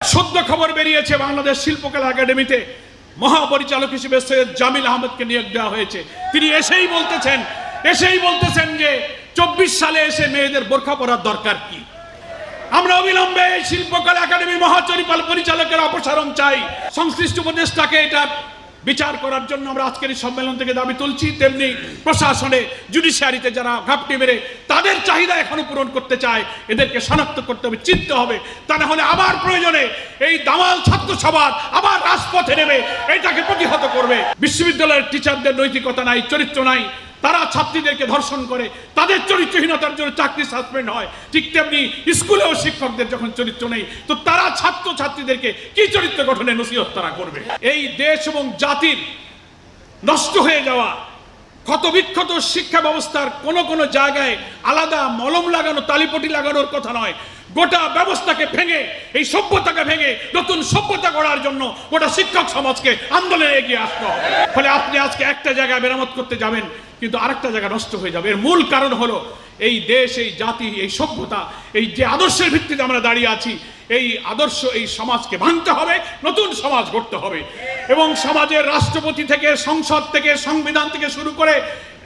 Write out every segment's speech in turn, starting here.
সদ্য খবর বেরিয়েছে বাংলাদেশ শিল্পকলা একাডেমিতে মহাপরিচালক হিসেবে সৈয়দ জামিল আহমেদকে নিয়োগ দেওয়া হয়েছে। তিনি এসেই বলতেছেন যে 24 সালে এসে মেয়েদের বোরখা পরার দরকার কি। আমরা অবিলম্বে শিল্পকলা একাডেমি মহাপরিচালকের অপসারণ চাই। সংশ্লিষ্ট উপদেষ্টাকে এটা বিচার করার জন্য আমরা আজকের এই সম্মেলন থেকে দাবি তুলছি। তেমনি প্রশাসনে জুডিশিয়ারিতে যারা ঘাপটি মেরে তাদের চাহিদা এখনো পূরণ করতে চায়, এদেরকে শনাক্ত করতে হবে, চিনতে হবে। তা না হলে আবার প্রয়োজনে এই দামাল ছাত্র সমাজ আবার রাজপথে নেমে এটাকে প্রতিহত করবে। বিশ্ববিদ্যালয়ের টিচারদের নৈতিকতা নাই, চরিত্র নাই, তারা ছাত্রীদেরকে ধর্ষণ করে, তাদের চরিত্রহীনতার জন্য চাকরি সাসপেন্ড হয়। ঠিক তেমনি স্কুলেও শিক্ষকদের যখন চরিত্র নেই, তো তারা ছাত্র ছাত্রীদেরকে কি চরিত্র গঠনে নসিহত তারা করবে। এই দেশ এবং জাতির নষ্ট হয়ে যাওয়া ক্ষতবিক্ষত শিক্ষা ব্যবস্থার কোনো জায়গায় আলাদা মলম লাগানো, তালিপটি লাগানোর কথা নয়। গোটা ব্যবস্থাকে ভেঙে, এই সভ্যতাকে ভেঙে নতুন সভ্যতা গড়ার জন্য গোটা শিক্ষক সমাজকে আন্দোলনে এগিয়ে আসতে হবে। ফলে আপনি আজকে একটা জায়গায় মেরামত করতে যাবেন, কিন্তু আরেকটা জায়গা নষ্ট হয়ে যাবে। এর মূল কারণ হলো এই দেশ, এই জাতি, এই সভ্যতা, এই যে আদর্শের ভিত্তিতে আমরা দাঁড়িয়ে আছি, এই আদর্শ, এই সমাজকে ভাঙতে হবে, নতুন সমাজ গড়তে হবে। এবং সমাজের রাষ্ট্রপতি থেকে, সংসদ থেকে, সংবিধান থেকে শুরু করে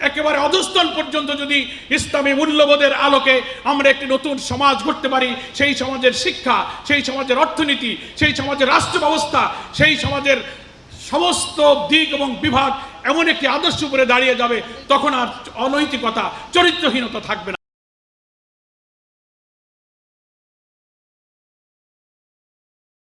একেবারে অধস্তন পর্যন্ত যদি ইসলামী মূল্যবোধের আলোকে আমরা একটি নতুন সমাজ গড়তে পারি, সেই সমাজের শিক্ষা, সেই সমাজের অর্থনীতি, সেই সমাজের রাষ্ট্র ব্যবস্থা, সেই সমাজের সমস্ত দিক এবং বিভাগ এমন একটি আদর্শ উপরে দাঁড়িয়ে যাবে, তখন আর অনৈতিকতা, চরিত্রহীনতা থাকবে না।